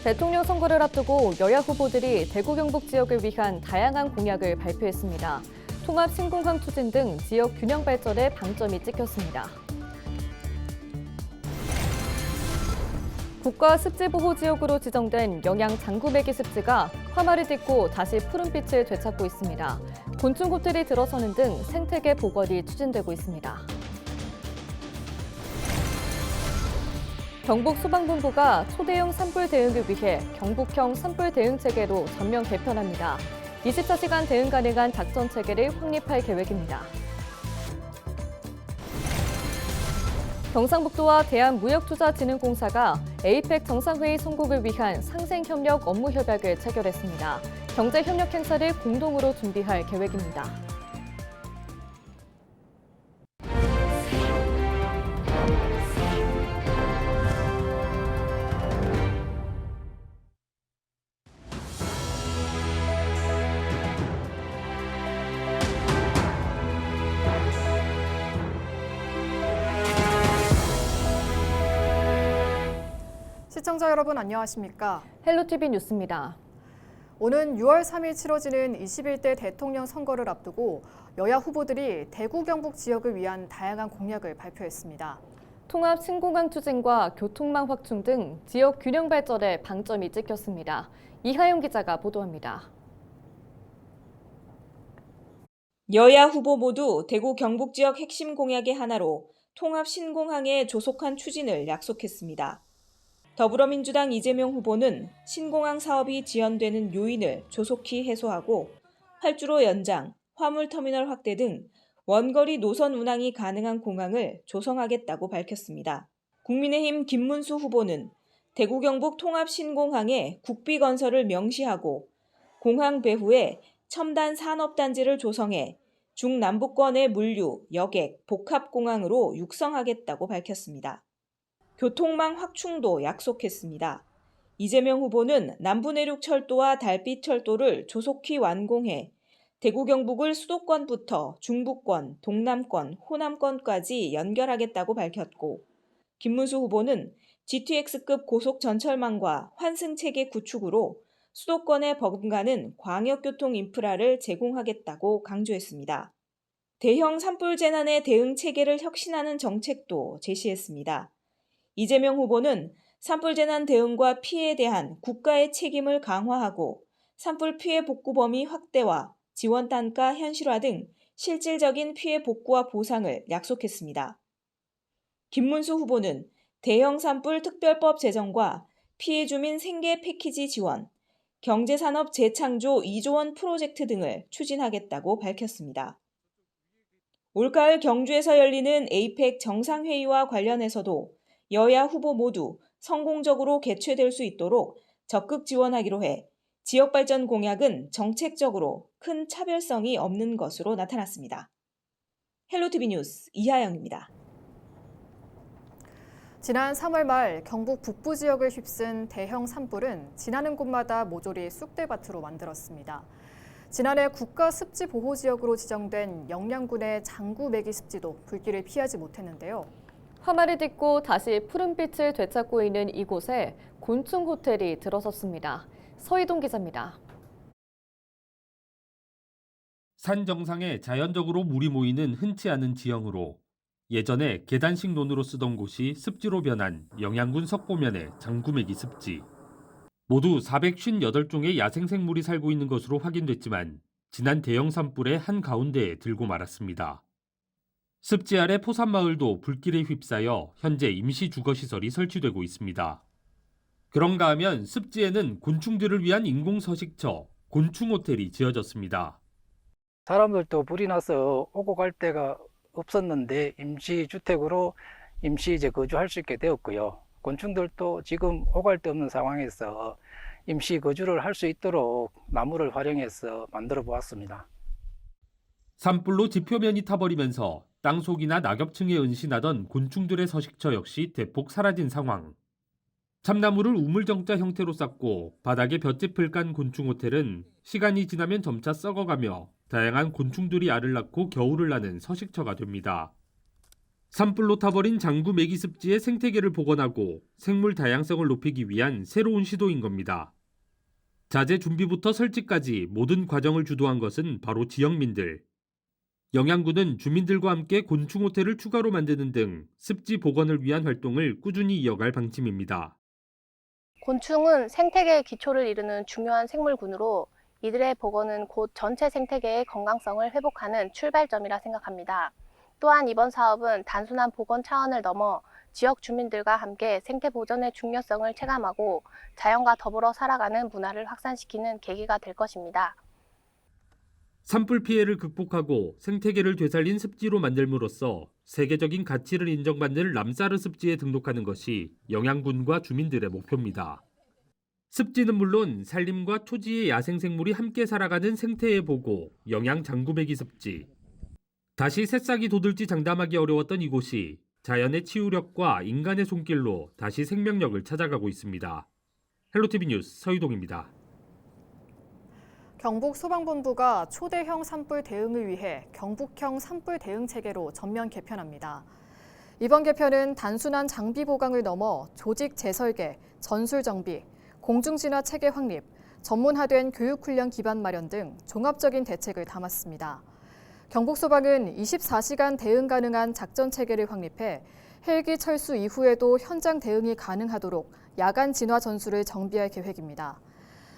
대통령 선거를 앞두고 여야 후보들이 대구 경북 지역을 위한 다양한 공약을 발표했습니다. 통합 신공항 추진 등 지역 균형 발전에 방점이 찍혔습니다. 국가 습지보호지역으로 지정된 영양 장구매기 습지가 화마를 딛고 다시 푸른빛을 되찾고 있습니다. 곤충 호텔이 들어서는 등 생태계 복원이 추진되고 있습니다. 경북소방본부가 초대형 산불 대응을 위해 경북형 산불 대응 체계로 전면 개편합니다. 24시간 대응 가능한 작전 체계를 확립할 계획입니다. 경상북도와 대한무역투자진흥공사가 에이펙 정상회의 성공을 위한 상생협력 업무 협약을 체결했습니다. 경제협력 행사를 공동으로 준비할 계획입니다. 시청자 여러분 안녕하십니까? 헬로티비 뉴스입니다. 오는 6월 3일 치러지는 21대 대통령 선거를 앞두고 여야 후보들이 대구 경북 지역을 위한 다양한 공약을 발표했습니다. 통합 신공항 추진과 교통망 확충 등 지역 균형 발전에 방점이 찍혔습니다. 이하영 기자가 보도합니다. 여야 후보 모두 대구 경북 지역 핵심 공약의 하나로 통합 신공항의 조속한 추진을 약속했습니다. 더불어민주당 이재명 후보는 신공항 사업이 지연되는 요인을 조속히 해소하고 활주로 연장, 화물터미널 확대 등 원거리 노선 운항이 가능한 공항을 조성하겠다고 밝혔습니다. 국민의힘 김문수 후보는 대구 경북 통합 신공항의 국비 건설을 명시하고 공항 배후에 첨단 산업단지를 조성해 중남부권의 물류, 여객, 복합공항으로 육성하겠다고 밝혔습니다. 교통망 확충도 약속했습니다. 이재명 후보는 남부내륙철도와 달빛철도를 조속히 완공해 대구 경북을 수도권부터 중부권, 동남권, 호남권까지 연결하겠다고 밝혔고 김문수 후보는 GTX급 고속전철망과 환승체계 구축으로 수도권에 버금가는 광역교통 인프라를 제공하겠다고 강조했습니다. 대형 산불 재난의 대응 체계를 혁신하는 정책도 제시했습니다. 이재명 후보는 산불 재난 대응과 피해에 대한 국가의 책임을 강화하고 산불 피해 복구 범위 확대와 지원 단가 현실화 등 실질적인 피해 복구와 보상을 약속했습니다. 김문수 후보는 대형 산불 특별법 제정과 피해 주민 생계 패키지 지원, 경제산업 재창조 2조 원 프로젝트 등을 추진하겠다고 밝혔습니다. 올가을 경주에서 열리는 에이펙 정상회의와 관련해서도 여야 후보 모두 성공적으로 개최될 수 있도록 적극 지원하기로 해 지역 발전 공약은 정책적으로 큰 차별성이 없는 것으로 나타났습니다. 헬로티비 뉴스 이하영입니다. 지난 3월 말 경북 북부 지역을 휩쓴 대형 산불은 지나는 곳마다 모조리 쑥대밭으로 만들었습니다. 지난해 국가 습지 보호 지역으로 지정된 영양군의 장구매기 습지도 불길을 피하지 못했는데요. 화마를 딛고 다시 푸른빛을 되찾고 있는 이곳에 곤충 호텔이 들어섰습니다. 서희동 기자입니다. 산 정상에 자연적으로 물이 모이는 흔치 않은 지형으로 예전에 계단식 논으로 쓰던 곳이 습지로 변한 영양군 석고면의 장구매기 습지. 모두 458종의 야생생물이 살고 있는 것으로 확인됐지만 지난 대형 산불의 한가운데에 들고 말았습니다. 습지 아래 포산마을도 불길에 휩싸여 현재 임시 주거시설이 설치되고 있습니다. 그런가 하면 습지에는 곤충들을 위한 인공서식처, 곤충호텔이 지어졌습니다. 사람들도 불이 나서 오고 갈 데가 없었는데 임시주택으로 임시 거주할 수 있게 되었고요. 곤충들도 지금 오갈 데 없는 상황에서 임시 거주를 할 수 있도록 나무를 활용해서 만들어 보았습니다. 산불로 지표면이 타버리면서 땅속이나 낙엽층에 은신하던 곤충들의 서식처 역시 대폭 사라진 상황. 참나무를 우물정자 형태로 쌓고 바닥에 볏짚을 깐 곤충호텔은 시간이 지나면 점차 썩어가며 다양한 곤충들이 알을 낳고 겨울을 나는 서식처가 됩니다. 산불로 타버린 장구 메기 습지의 생태계를 복원하고 생물 다양성을 높이기 위한 새로운 시도인 겁니다. 자재 준비부터 설치까지 모든 과정을 주도한 것은 바로 지역민들. 영양군은 주민들과 함께 곤충 호텔을 추가로 만드는 등 습지 복원을 위한 활동을 꾸준히 이어갈 방침입니다. 곤충은 생태계의 기초를 이루는 중요한 생물군으로 이들의 복원은 곧 전체 생태계의 건강성을 회복하는 출발점이라 생각합니다. 또한 이번 사업은 단순한 복원 차원을 넘어 지역 주민들과 함께 생태 보존의 중요성을 체감하고 자연과 더불어 살아가는 문화를 확산시키는 계기가 될 것입니다. 산불 피해를 극복하고 생태계를 되살린 습지로 만들므로써 세계적인 가치를 인정받는 람사르 습지에 등록하는 것이 영양군과 주민들의 목표입니다. 습지는 물론 산림과 토지의 야생생물이 함께 살아가는 생태의 보고 영양 장구매기 습지. 다시 새싹이 돋을지 장담하기 어려웠던 이곳이 자연의 치유력과 인간의 손길로 다시 생명력을 찾아가고 있습니다. 헬로티비 뉴스 서유동입니다. 경북 소방본부가 초대형 산불 대응을 위해 경북형 산불 대응 체계로 전면 개편합니다. 이번 개편은 단순한 장비 보강을 넘어 조직 재설계, 전술 정비, 공중진화 체계 확립, 전문화된 교육훈련 기반 마련 등 종합적인 대책을 담았습니다. 경북소방은 24시간 대응 가능한 작전 체계를 확립해 헬기 철수 이후에도 현장 대응이 가능하도록 야간 진화 전술을 정비할 계획입니다.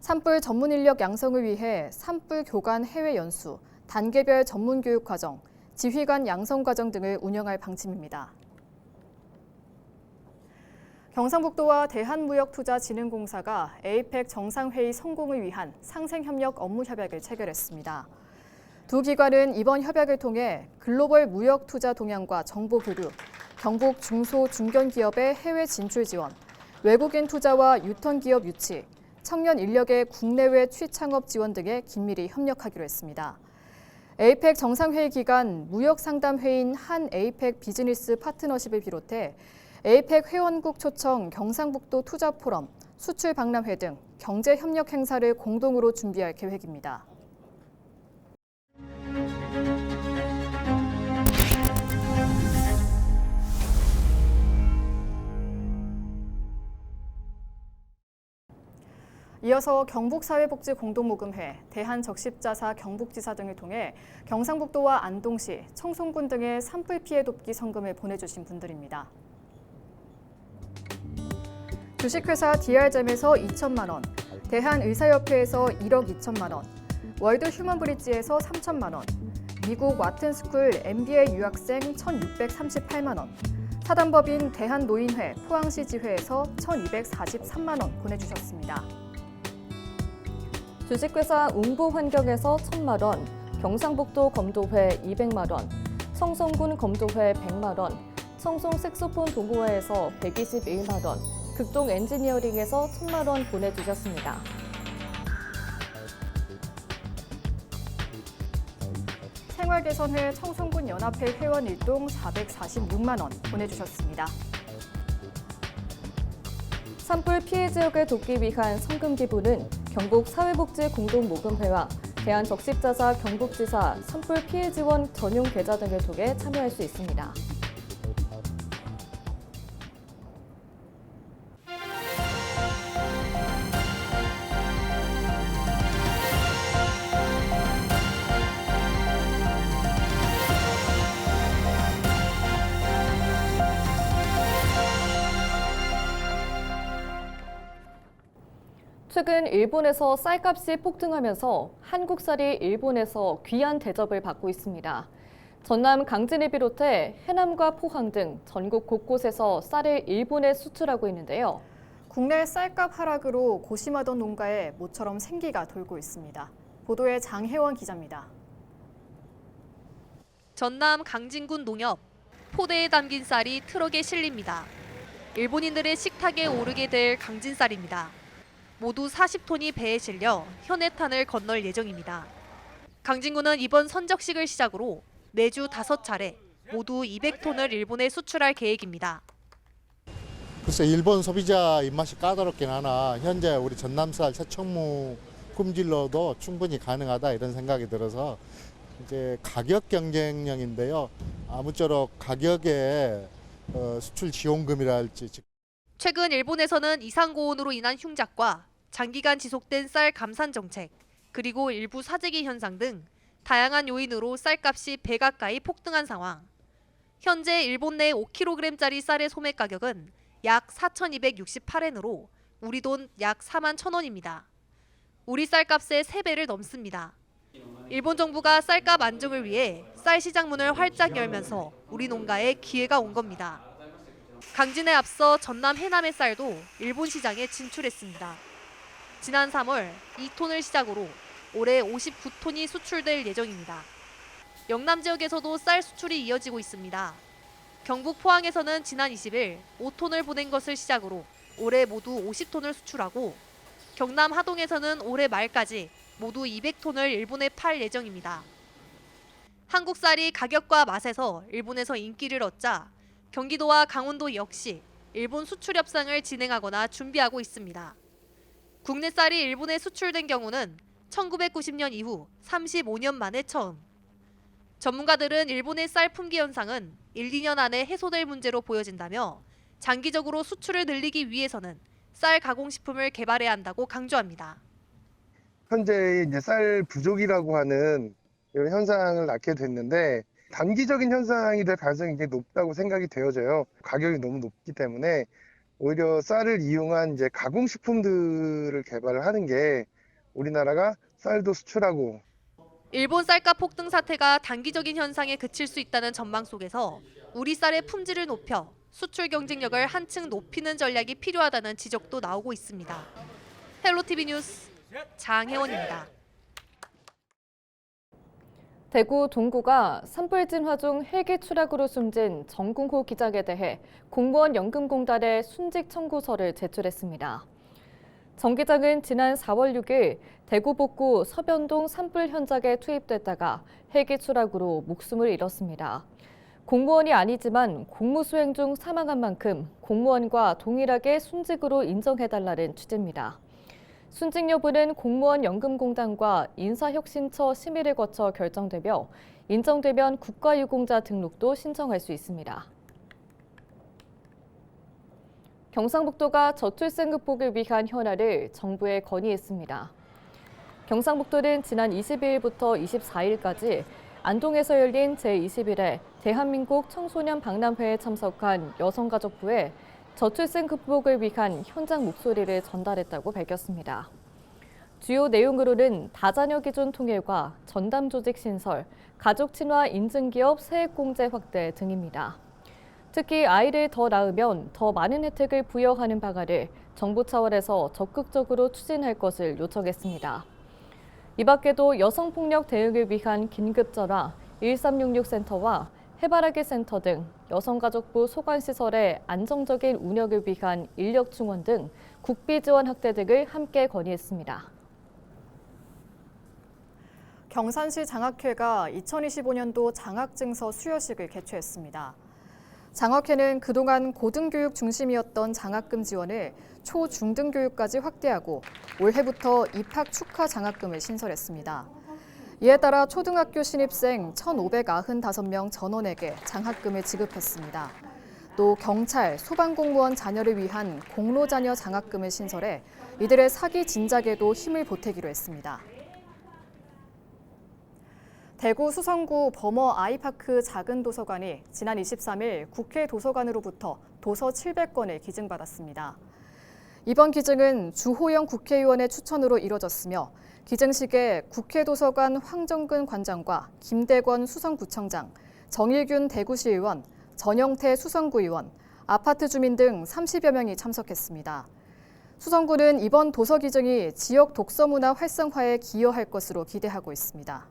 산불 전문 인력 양성을 위해 산불 교관 해외 연수, 단계별 전문 교육 과정, 지휘관 양성 과정 등을 운영할 방침입니다. 경상북도와 대한무역투자진흥공사가 에이펙 정상회의 성공을 위한 상생협력 업무 협약을 체결했습니다. 두 기관은 이번 협약을 통해 글로벌 무역 투자 동향과 정보 교류, 경북 중소 중견 기업의 해외 진출 지원, 외국인 투자와 유통 기업 유치, 청년 인력의 국내외 취창업 지원 등에 긴밀히 협력하기로 했습니다. 에이펙 정상회의 기간 무역 상담 회의인 한 에이펙 비즈니스 파트너십을 비롯해 에이펙 회원국 초청 경상북도 투자 포럼, 수출 박람회 등 경제 협력 행사를 공동으로 준비할 계획입니다. 이어서 경북사회복지공동모금회, 대한적십자사 경북지사 등을 통해 경상북도와 안동시, 청송군 등의 산불 피해 돕기 성금을 보내주신 분들입니다. 주식회사 DR잼에서 2천만 원, 대한의사협회에서 1억 2천만 원, 월드 휴먼브리지에서 3천만 원, 미국 와튼스쿨 MBA 유학생 1,638만 원, 사단법인 대한노인회 포항시 지회에서 1,243만 원 보내주셨습니다. 주식회사 웅보환경에서 1,000만 원, 경상북도 검도회 200만 원, 청송군 검도회 100만 원, 청송 색소폰 동호회에서 121만 원, 극동 엔지니어링에서 1,000만 원 보내주셨습니다. 생활개선회 청송군 연합회 회원 일동 446만 원 보내주셨습니다. 산불 피해 지역을 돕기 위한 성금 기부는 경북 사회복지공동모금회와 대한적십자사 경북지사 산불 피해 지원 전용 계좌 등을 통해 참여할 수 있습니다. 최근 일본에서 쌀값이 폭등하면서 한국 쌀이 일본에서 귀한 대접을 받고 있습니다. 전남 강진을 비롯해 해남과 포항 등 전국 곳곳에서 쌀을 일본에 수출하고 있는데요. 국내 쌀값 하락으로 고심하던 농가에 모처럼 생기가 돌고 있습니다. 보도에 장혜원 기자입니다. 전남 강진군 농협, 포대에 담긴 쌀이 트럭에 실립니다. 일본인들의 식탁에 오르게 될 강진쌀입니다. 모두 40톤이 배에 실려 현해탄을 건널 예정입니다. 강진군은 이번 선적식을 시작으로 매주 5차례 모두 200톤을 일본에 수출할 계획입니다. 글쎄 일본 소비자 입맛이 까다롭긴 하나 현재 우리 전남쌀 새청무 품질로도 충분히 가능하다 이런 생각이 들어서 이제 가격 경쟁력인데요. 아무쪼록 가격에 수출 지원금이랄지. 최근 일본에서는 이상고온으로 인한 흉작과 장기간 지속된 쌀 감산 정책, 그리고 일부 사재기 현상 등 다양한 요인으로 쌀값이 배 가까이 폭등한 상황. 현재 일본 내 5kg짜리 쌀의 소매 가격은 약 4,268엔으로 우리 돈 약 4만 1,000원입니다. 우리 쌀값의 3배를 넘습니다. 일본 정부가 쌀값 안정을 위해 쌀 시장 문을 활짝 열면서 우리 농가에 기회가 온 겁니다. 강진에 앞서 전남 해남의 쌀도 일본 시장에 진출했습니다. 지난 3월 2톤을 시작으로 올해 59톤이 수출될 예정입니다. 영남 지역에서도 쌀 수출이 이어지고 있습니다. 경북 포항에서는 지난 20일 5톤을 보낸 것을 시작으로 올해 모두 50톤을 수출하고 경남 하동에서는 올해 말까지 모두 200톤을 일본에 팔 예정입니다. 한국 쌀이 가격과 맛에서 일본에서 인기를 얻자 경기도와 강원도 역시 일본 수출 협상을 진행하거나 준비하고 있습니다. 국내 쌀이 일본에 수출된 경우는 1990년 이후 35년 만에 처음. 전문가들은 일본의 쌀 품귀 현상은 1, 2년 안에 해소될 문제로 보여진다며 장기적으로 수출을 늘리기 위해서는 쌀 가공식품을 개발해야 한다고 강조합니다. 현재 이제 쌀 부족이라고 하는 이런 현상을 낳게 됐는데 단기적인 현상이 될 가능성이 굉장히 높다고 생각이 되어져요. 가격이 너무 높기 때문에 오히려 쌀을 이용한 이제 가공식품들을 개발을 하는 게 우리나라가 쌀도 수출하고. 일본 쌀값 폭등 사태가 단기적인 현상에 그칠 수 있다는 전망 속에서 우리 쌀의 품질을 높여 수출 경쟁력을 한층 높이는 전략이 필요하다는 지적도 나오고 있습니다. 헬로티비 뉴스 장혜원입니다. 대구 동구가 산불 진화 중 헬기 추락으로 숨진 정궁호 기장에 대해 공무원 연금공단에 순직 청구서를 제출했습니다. 정 기장은 지난 4월 6일 대구 북구 서변동 산불 현장에 투입됐다가 헬기 추락으로 목숨을 잃었습니다. 공무원이 아니지만 공무 수행 중 사망한 만큼 공무원과 동일하게 순직으로 인정해달라는 취지입니다. 순직 여부는 공무원 연금공단과 인사혁신처 심의를 거쳐 결정되며 인정되면 국가유공자 등록도 신청할 수 있습니다. 경상북도가 저출생 극복을 위한 현안을 정부에 건의했습니다. 경상북도는 지난 22일부터 24일까지 안동에서 열린 제21회 대한민국 청소년 박람회에 참석한 여성가족부에 저출생 극복을 위한 현장 목소리를 전달했다고 밝혔습니다. 주요 내용으로는 다자녀 기준 통일과 전담 조직 신설, 가족 친화 인증기업 세액공제 확대 등입니다. 특히 아이를 더 낳으면 더 많은 혜택을 부여하는 방안을 정부 차원에서 적극적으로 추진할 것을 요청했습니다. 이 밖에도 여성폭력 대응을 위한 긴급전화 1366센터와 해바라기 센터 등 여성가족부 소관시설의 안정적인 운영을 위한 인력 충원 등 국비 지원 확대 등을 함께 건의했습니다. 경산시 장학회가 2025년도 장학증서 수여식을 개최했습니다. 장학회는 그동안 고등교육 중심이었던 장학금 지원을 초, 중등교육까지 확대하고 올해부터 입학 축하 장학금을 신설했습니다. 이에 따라 초등학교 신입생 1,595명 전원에게 장학금을 지급했습니다. 또 경찰, 소방공무원 자녀를 위한 공로자녀 장학금을 신설해 이들의 사기 진작에도 힘을 보태기로 했습니다. 대구 수성구 범어 아이파크 작은 도서관이 지난 23일 국회 도서관으로부터 도서 700권을 기증받았습니다. 이번 기증은 주호영 국회의원의 추천으로 이뤄졌으며 기증식에 국회 도서관 황정근 관장과 김대권 수성구청장, 정일균 대구시의원, 전영태 수성구의원, 아파트 주민 등 30여 명이 참석했습니다. 수성구는 이번 도서 기증이 지역 독서문화 활성화에 기여할 것으로 기대하고 있습니다.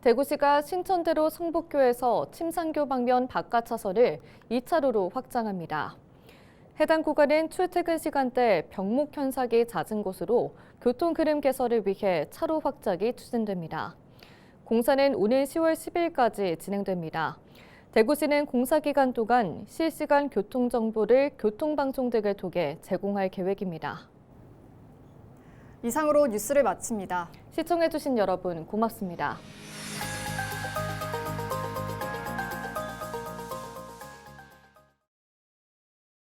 대구시가 신천대로 성북교에서 침산교 방면 바깥 차선을 2차로로 확장합니다. 해당 구간은 출퇴근 시간대 병목 현상이 잦은 곳으로 교통 흐름 개선을 위해 차로 확장이 추진됩니다. 공사는 오늘 10월 10일까지 진행됩니다. 대구시는 공사 기간 동안 실시간 교통 정보를 교통방송 등을 통해 제공할 계획입니다. 이상으로 뉴스를 마칩니다. 시청해주신 여러분 고맙습니다.